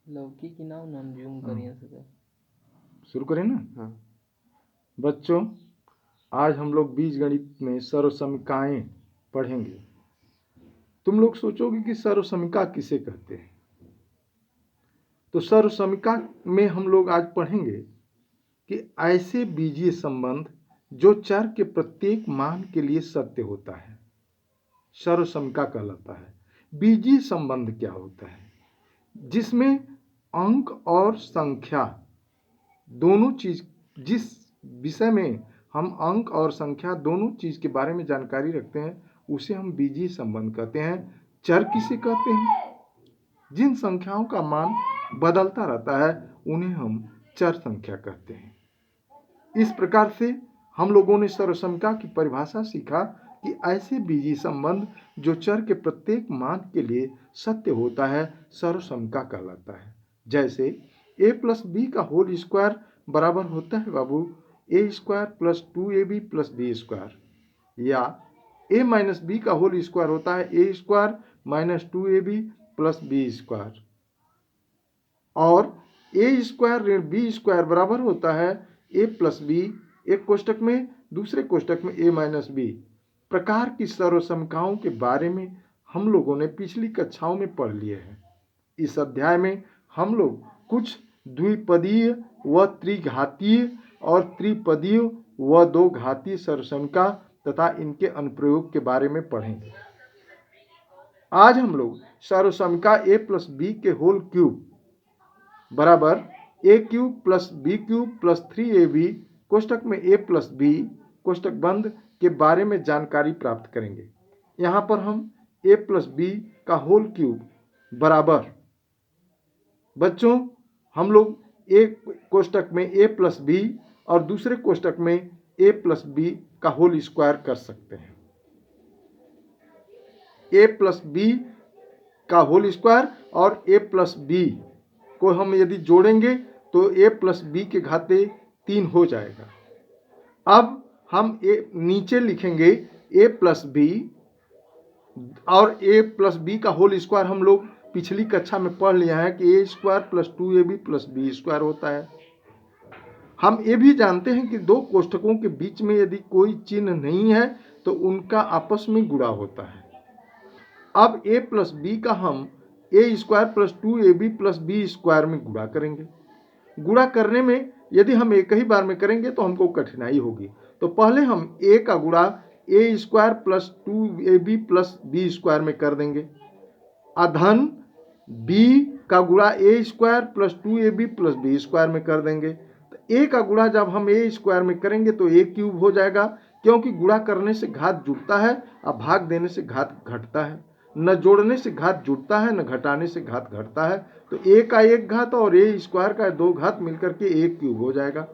लौकी की नाव नाम जूम हाँ। करिए सर। शुरू करें ना। हाँ। बच्चों, आज हम लोग बीजगणित में सर्वसमीकाएं पढ़ेंगे। तुम लोग सोचोगे कि सर्वसमीका किसे कहते हैं। तो सर्वसमीका में हम लोग आज पढ़ेंगे कि ऐसे बीजीय संबंध जो चर के प्रत्येक मान के लिए सत्य होता है, सर्वसमीका कहलाता है। बीजीय संबंध क्या होता है? जिसमें अंक और संख्या दोनों चीज, जिस विषय में हम अंक और संख्या दोनों चीज के बारे में जानकारी रखते हैं, उसे हम बीजीय संबंध कहते हैं। चर किसे कहते हैं? जिन संख्याओं का मान बदलता रहता है उन्हें हम चर संख्या कहते हैं। इस प्रकार से हम लोगों ने सर्वसमीका की परिभाषा सीखा कि ऐसे बीजीय संबंध जो चर के प्रत्येक मान के लिए सत्य होता है, सर्वसमीका कहलाता है। जैसे a प्लस बी का होल स्क्वायर बराबर होता है बाबू a square plus 2ab plus B square, या a माइनस बी का होल स्क्वायर होता है a square minus 2ab plus B square, और a स्क्वायर ऋण बी स्क्वायर बराबर होता है a प्लस बी, एक कोष्टक में दूसरे कोष्टक में a माइनस बी प्रकार की सर्वसमीकाओं के बारे में हम लोगों ने पिछली कक्षाओं में पढ़ लिए हैं। इस अध्याय में हम लोग कुछ द्विपदीय व त्रिघातीय और त्रिपदीय व दो घातीय सर्वसमीका तथा इनके अनुप्रयोग के बारे में पढ़ेंगे। आज हम लोग सर्वसमीका a प्लस बी के होल क्यूब बराबर a cube plus B cube plus 3ab कोष्टक में a प्लस बी कोष्टक बंद के बारे में जानकारी प्राप्त करेंगे। यहाँ पर हम a प्लस बी का होल क्यूब बराबर, बच्चों हम लोग एक कोष्टक में a प्लस बी और दूसरे कोष्टक में a प्लस बी का होल स्क्वायर कर सकते हैं। a प्लस बी का होल स्क्वायर और a प्लस बी को हम यदि जोड़ेंगे तो a प्लस बी के घाते 3 हो जाएगा। अब हम नीचे लिखेंगे a प्लस बी, और a प्लस बी का होल स्क्वायर हम लोग पिछली कक्षा में पढ़ लिया है कि a square plus 2ab plus B square होता है। हम ये भी जानते हैं कि दो कोष्ठकों के बीच में यदि कोई चिन्ह नहीं है तो उनका आपस में गुणा होता है। अब a प्लस बी का हम a square plus 2ab plus B square में गुणा करेंगे। गुणा करने में यदि हम एक ही बार में करेंगे तो हमको कठिनाई होगी, तो पहले हम a का गुणा a square plus 2ab plus B square में कर देंगे, अधन b का गुणा a square plus 2ab plus B square में कर देंगे। तो a का गुणा जब हम a स्क्वायर में करेंगे तो a क्यूब हो जाएगा, क्योंकि गुणा करने से घात जुड़ता है और भाग देने से घात घटता है। न जोड़ने से घात जुड़ता है न घटाने से घात घटता है। तो a का एक घात और a स्क्वायर का दो घात मिलकर के a क्यूब हो जाएगा।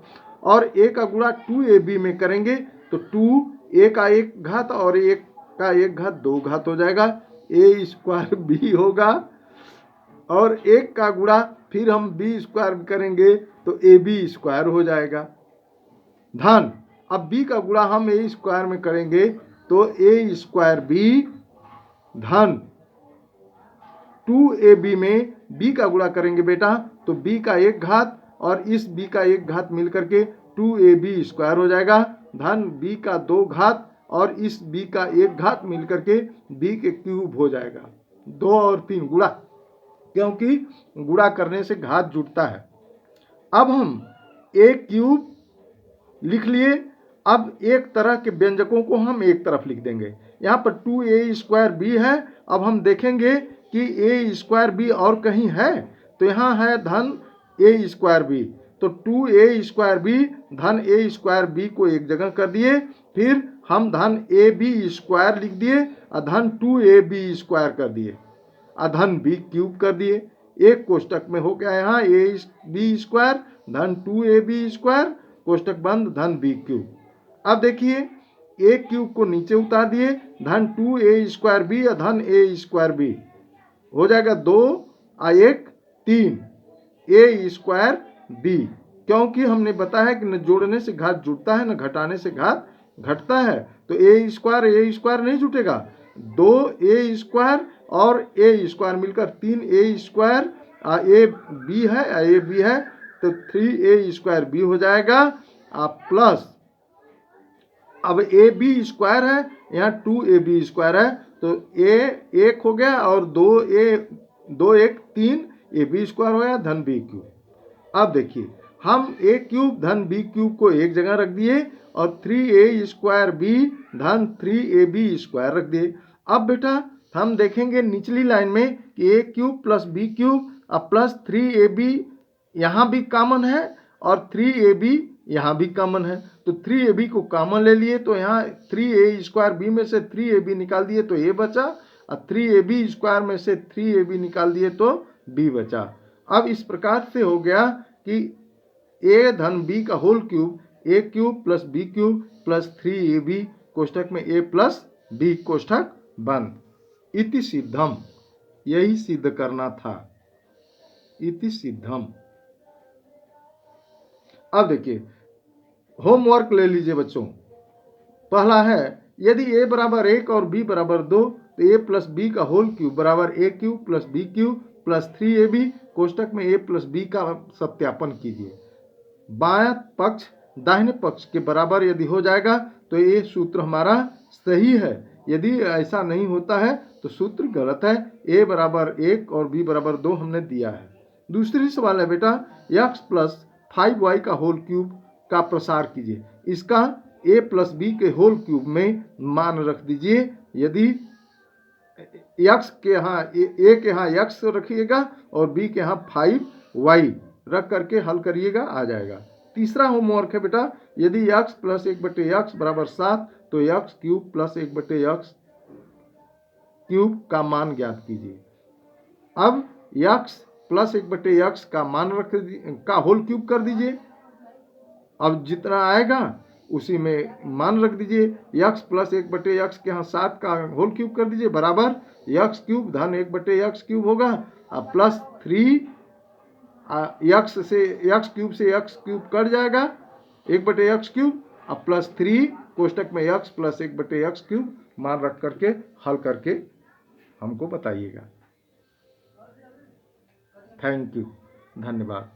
और a का गुणा 2ab में करेंगे तो 2 a का एक घात और a का एक घात दो घात हो जाएगा, a स्क्वायर b होगा। और एक का गुणा फिर हम बी स्क्वायर करेंगे तो ए बी स्क्वायर हो जाएगा। धन अब b का गुणा हम a स्क्वायर में करेंगे तो a स्क्वायर बी धन 2ab में b का गुणा करेंगे बेटा तो b का एक घात और इस b का एक घात मिलकर के 2ab स्क्वायर हो जाएगा, धन b का दो घात और इस b का एक घात मिलकर के b के क्यूब हो जाएगा। 2 और 3 गुणा, क्योंकि गुणा करने से घात जुड़ता है। अब हम a क्यूब लिख लिए। अब एक तरह के व्यंजकों को हम एक तरफ लिख देंगे। यहाँ पर 2a स्क्वायर बी है। अब हम देखेंगे कि a स्क्वायर बी और कहीं है, तो यहाँ है धन a स्क्वायर बी, तो 2a स्क्वायर बी धन a स्क्वायर बी को एक जगह कर दिए। फिर हम धन ए बी स्क्वायर लिख दिए और धन 2ab स्क्वायर कर दिए, अधन बी क्यूब कर दिए। एक कोष्टक में हो गया यहाँ ए बी स्क्वायर धन 2ab स्क्वायर कोष्टक बंद धन बी क्यूब। अब देखिए ए क्यूब को नीचे उतार दिए, धन 2a स्क्वायर बी धन a स्क्वायर बी हो जाएगा 2 और 1 3 a स्क्वायर बी, क्योंकि हमने बताया कि न जोड़ने से घात जुड़ता है न घटाने से घात घटता है। तो a स्क्वायर नहीं जुटेगा, 2a स्क्वायर और a स्क्वायर मिलकर 3a स्क्वायर ए बी है, ए बी है तो 3a² बी हो जाएगा प्लस, अब ए बी स्क्वायर है, यहाँ 2ab² है तो ए 1 हो गया और 2 1 3ab² हो गया धन b³। अब देखिए हम a³ धन b³ को एक जगह रख दिए और 3a² b धन 3ab² रख दिए। अब बेटा हम देखेंगे निचली लाइन में कि a³ प्लस b³ अब प्लस 3ab यहाँ भी कॉमन है और 3ab यहाँ भी कॉमन है, तो 3ab को कॉमन ले लिए तो यहाँ 3a² b में से 3ab निकाल दिए तो a बचा और 3ab² में से 3ab निकाल दिए तो b बचा। अब इस प्रकार से हो गया कि a धन b का whole cube a³ plus b³ plus 3ab कोष्ठक में a प्लस b कोष्ठक बंद। इति सिद्धम, यही सिद्ध करना था, इति सिद्धम। अब देखिए होमवर्क ले लीजिए बच्चों। पहला है यदि a बराबर 1 और b बराबर 2 तो a प्लस b का होल क्यूब बराबर a³ plus b³ plus 3ab कोष्ठक में a प्लस b का सत्यापन कीजिए। बायां पक्ष दाहिने पक्ष के बराबर यदि हो जाएगा तो ये सूत्र हमारा सही है, यदि ऐसा नहीं होता है तो सूत्र गलत है। a बराबर 1 और b बराबर 2 हमने दिया है। दूसरी सवाल है बेटा x प्लस 5y का होल क्यूब का प्रसार कीजिए। इसका a प्लस b के होल क्यूब में मान रख दीजिए। यदि x के यहाँ a के यहाँ x रखिएगा और b के यहाँ 5y रख करके हल करिएगा, आ जाएगा। तीसरा होमवर्क है बेटा यदि x प्लस 1/x बराबर 7 तो x³ प्लस 1/x³ का मान ज्ञात कीजिए। अब x प्लस 1/x का मान का होल क्यूब कर दीजिए। अब जितना आएगा उसी में मान रख दीजिए। x प्लस 1/x के यहाँ 7 का होल क्यूब कर दीजिए बराबर x³ धन 1/x³ होगा प्लस 3 x से x³ से x³ कट जाएगा 1/x³ अब प्लस 3 कोष्ठक में x प्लस 1/x³ मान रख करके हल करके हमको बताइएगा। थैंक यू, धन्यवाद।